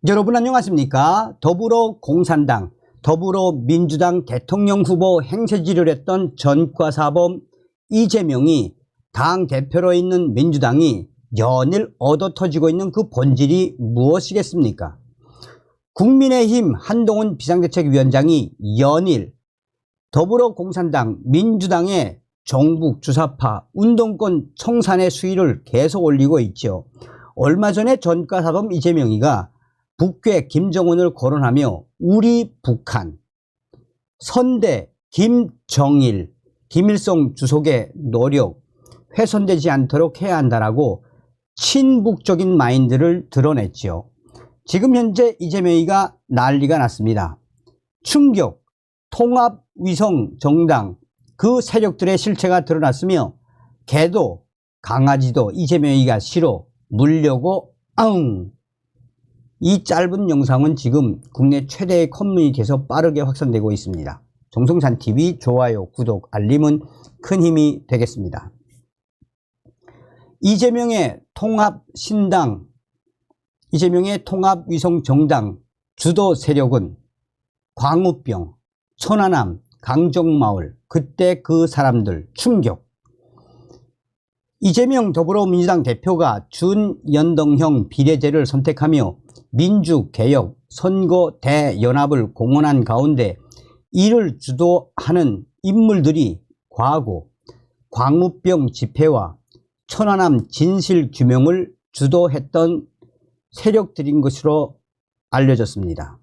여러분 안녕하십니까? 더불어공산당, 더불어민주당 대통령 후보 행세지를 했던 전과사범 이재명이 당 대표로 있는 민주당이 연일 얻어터지고 있는 그 본질이 무엇이겠습니까? 국민의힘 한동훈 비상대책위원장이 연일 더불어공산당, 민주당의 종북 주사파 운동권 청산의 수위를 계속 올리고 있죠. 얼마 전에 전과사범 이재명이가 북괴 김정은을 거론하며 우리 북한, 선대 김정일, 김일성 주석의 노력 훼손되지 않도록 해야 한다라고 친북적인 마인드를 드러냈죠. 지금 현재 이재명이가 난리가 났습니다. 충격, 통합위성정당 그 세력들의 실체가 드러났으며 개도, 강아지도 이재명이가 싫어 물려고 아웅. 이 짧은 영상은 지금 국내 최대의 커뮤니티에서 빠르게 확산되고 있습니다. 정성찬TV 좋아요, 구독, 알림은 큰 힘이 되겠습니다. 이재명의 통합신당, 이재명의 통합위성정당 주도 세력은 광우병, 천안함, 강정마을, 그때 그 사람들 충격. 이재명 더불어민주당 대표가 준연동형 비례제를 선택하며 민주개혁 선거대연합을 공언한 가운데 이를 주도하는 인물들이 과거 광우병 집회와 천안함 진실규명을 주도했던 세력들인 것으로 알려졌습니다.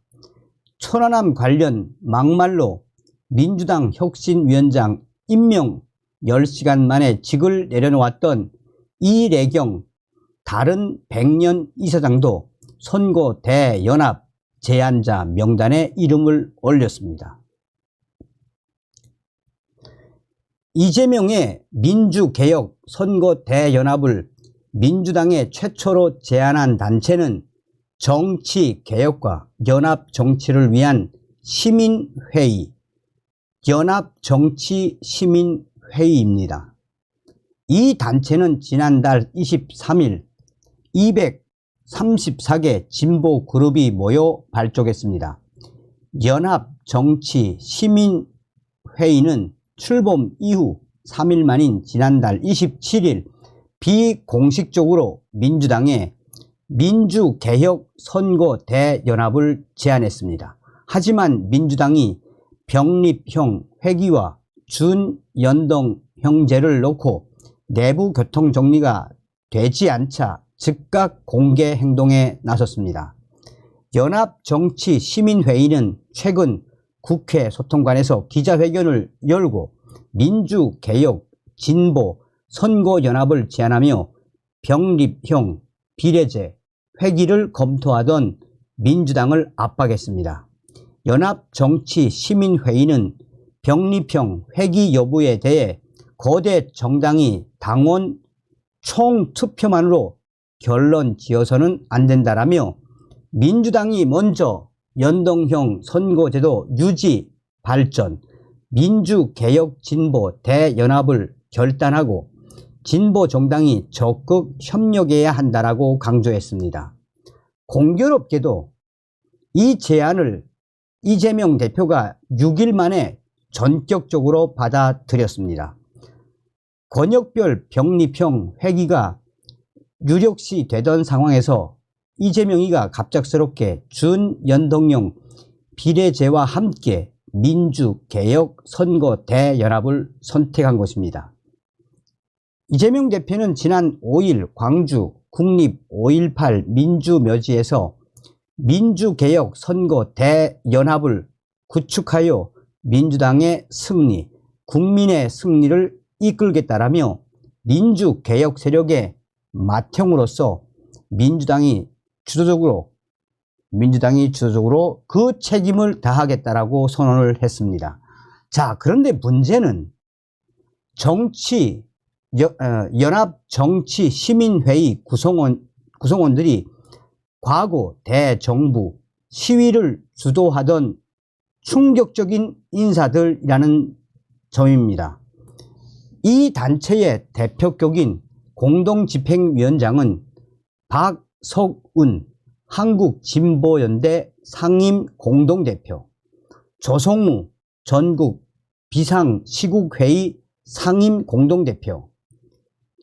천안함 관련 막말로 민주당 혁신위원장 임명 10시간 만에 직을 내려놓았던 이래경 다른 백년 이사장도 선거대연합 제안자 명단에 이름을 올렸습니다. 이재명의 민주개혁 선거대연합을 민주당에 최초로 제안한 단체는 정치개혁과 연합정치를 위한 시민회의, 연합정치시민회의입니다. 이 단체는 지난달 23일 234개 진보 그룹이 모여 발족했습니다. 연합정치시민회의는 출범 이후 3일 만인 지난달 27일 비공식적으로 민주당에 민주개혁 선거대연합을 제안했습니다. 하지만 민주당이 병립형 회기와 준연동형제를 놓고 내부 교통 정리가 되지 않자 즉각 공개 행동에 나섰습니다. 연합정치시민회의는 최근 국회 소통관에서 기자회견을 열고 민주개혁, 진보, 선거연합을 제안하며 병립형 비례제 회기를 검토하던 민주당을 압박했습니다. 연합정치시민회의는 병립형 회기 여부에 대해 거대 정당이 당원 총투표만으로 결론 지어서는 안 된다라며 민주당이 먼저 연동형 선거제도 유지, 발전, 민주개혁 진보 대연합을 결단하고 진보 정당이 적극 협력해야 한다라고 강조했습니다. 공교롭게도 이 제안을 이재명 대표가 6일 만에 전격적으로 받아들였습니다. 권역별 병립형 회기가 유력시 되던 상황에서 이재명이가 갑작스럽게 준연동형 비례제와 함께 민주개혁 선거대연합을 선택한 것입니다. 이재명 대표는 지난 5일 광주 국립 5.18 민주묘지에서 민주개혁 선거대연합을 구축하여 민주당의 승리, 국민의 승리를 이끌겠다라며 민주개혁 세력의 맏형으로서 민주당이 주도적으로 그 책임을 다하겠다라고 선언을 했습니다. 자, 그런데 문제는 연합정치시민회의 구성원들이 과거 대정부 시위를 주도하던 충격적인 인사들이라는 점입니다. 이 단체의 대표격인 공동집행위원장은 박석운 한국진보연대 상임 공동대표, 조성우 전국 비상시국회의 상임 공동대표,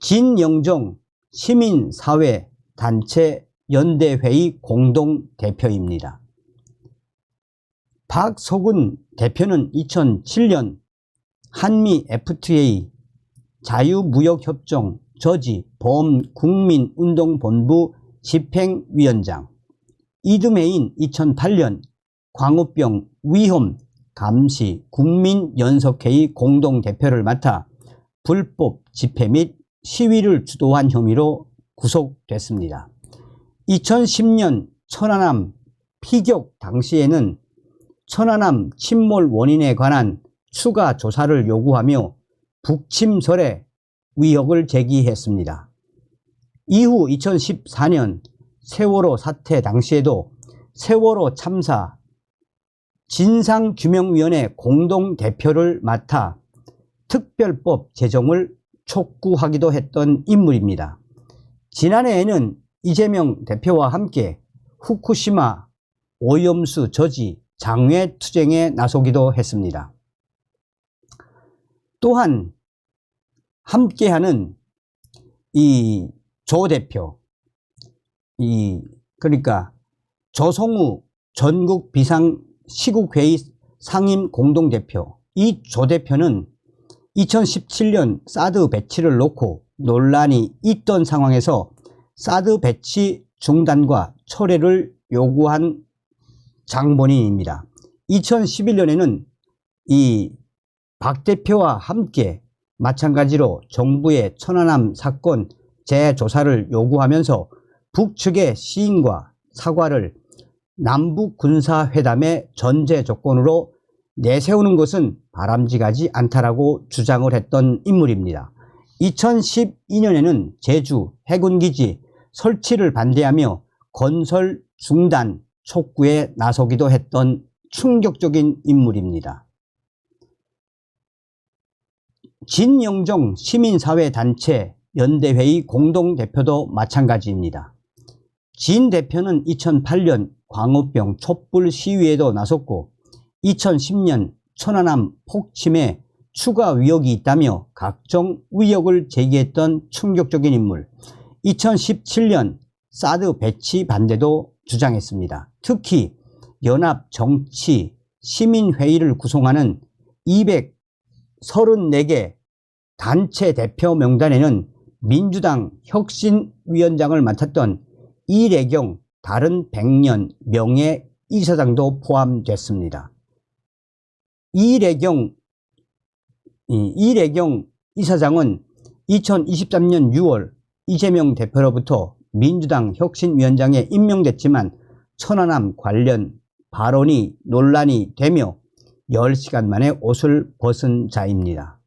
진영정 시민사회단체 연대회의 공동대표입니다. 박석훈 대표는 2007년 한미 FTA 자유무역협정 저지 범국민운동본부 집행위원장, 이듬해인 2008년 광우병 위험 감시 국민연석회의 공동대표를 맡아 불법 집회 및 시위를 주도한 혐의로 구속됐습니다. 2010년 천안함 피격 당시에는 천안함 침몰 원인에 관한 추가 조사를 요구하며 북침설의 의혹을 제기했습니다. 이후 2014년 세월호 사태 당시에도 세월호 참사 진상규명위원회 공동대표를 맡아 특별법 제정을 촉구하기도 했던 인물입니다. 지난해에는 이재명 대표와 함께 후쿠시마 오염수 저지 장외 투쟁에 나서기도 했습니다. 또한 함께하는 이 조 대표, 그러니까 조성우 전국 비상시국회의 상임 공동대표, 이 조 대표는 2017년 사드 배치를 놓고 논란이 있던 상황에서 사드 배치 중단과 철회를 요구한 장본인입니다. 2011년에는 이 박 대표와 함께 마찬가지로 정부의 천안함 사건 재조사를 요구하면서 북측의 시인과 사과를 남북군사회담의 전제 조건으로 내세우는 것은 바람직하지 않다라고 주장을 했던 인물입니다. 2012년에는 제주 해군기지 설치를 반대하며 건설 중단 촉구에 나서기도 했던 충격적인 인물입니다. 진영정 시민사회단체 연대회의 공동대표도 마찬가지입니다. 진 대표는 2008년 광우병 촛불 시위에도 나섰고 2010년 천안함 폭침에 추가 위협이 있다며 각종 의혹을 제기했던 충격적인 인물, 2017년 사드 배치 반대도 주장했습니다. 특히 연합정치시민회의를 구성하는 234개 단체 대표 명단에는 민주당 혁신위원장을 맡았던 이래경 다른 100년 명예이사장도 포함됐습니다. 이래경 이사장은 2023년 6월 이재명 대표로부터 민주당 혁신위원장에 임명됐지만 천안함 관련 발언이 논란이 되며 10시간 만에 옷을 벗은 자입니다.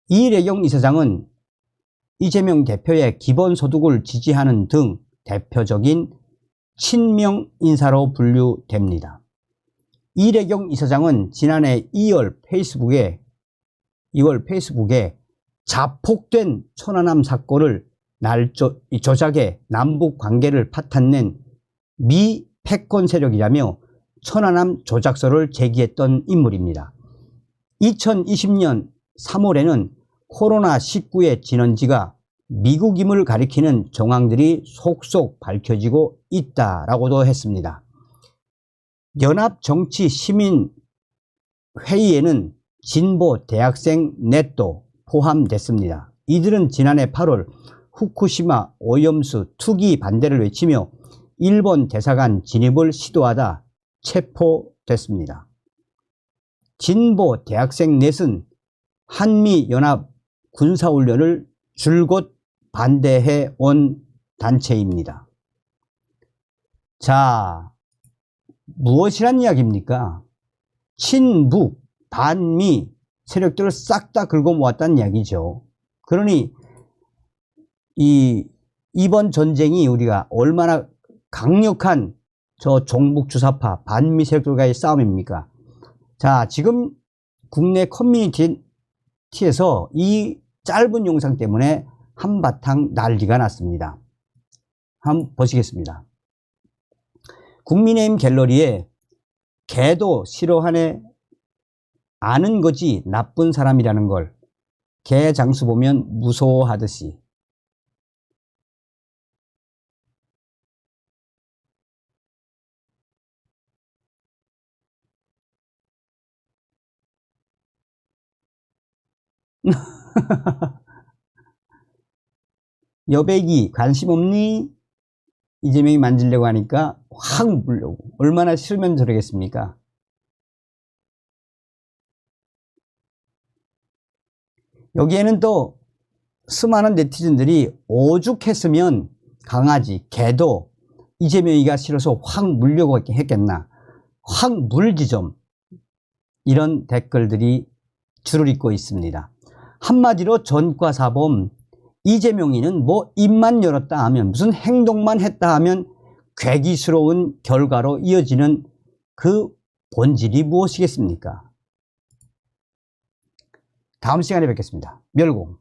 이래경 이사장은 이재명 대표의 기본소득을 지지하는 등 대표적인 친명 인사로 분류됩니다. 이래경 이사장은 지난해 2월 페이스북에 자폭된 천안함 사건을 조작해 남북 관계를 파탄낸 미 패권 세력이라며 천안함 조작설을 제기했던 인물입니다. 2020년 3월에는 코로나19의 진원지가 미국임을 가리키는 정황들이 속속 밝혀지고 있다라고도 했습니다. 연합정치시민회의에는 진보 대학생 넷도 포함됐습니다. 이들은 지난해 8월 후쿠시마 오염수 투기 반대를 외치며 일본 대사관 진입을 시도하다 체포됐습니다. 진보 대학생 넷은 한미연합 군사훈련을 줄곧 반대해 온 단체입니다. 자, 무엇이란 이야기입니까? 친북, 반미 세력들을 싹 다 긁어 모았다는 이야기죠. 그러니 이번 전쟁이 우리가 얼마나 강력한 저 종북 주사파 반미 세력들과의 싸움입니까? 자, 지금 국내 커뮤니티에서 이 짧은 영상 때문에 한바탕 난리가 났습니다. 한번 보시겠습니다. 국민의힘 갤러리에 개도 싫어하네 아는 거지 나쁜 사람이라는 걸 개 장수 보면 무서워하듯이. 여백이 관심 없니? 이재명이 만지려고 하니까 확 물려고. 얼마나 싫으면 저러겠습니까? 여기에는 또 수많은 네티즌들이 오죽했으면 강아지, 개도 이재명이가 싫어서 확 물려고 했겠나. 확 물지 좀. 이런 댓글들이 줄을 잇고 있습니다. 한마디로 전과사범 이재명이는 뭐 입만 열었다 하면 무슨 행동만 했다 하면 괴기스러운 결과로 이어지는 그 본질이 무엇이겠습니까? 다음 시간에 뵙겠습니다. 멸공.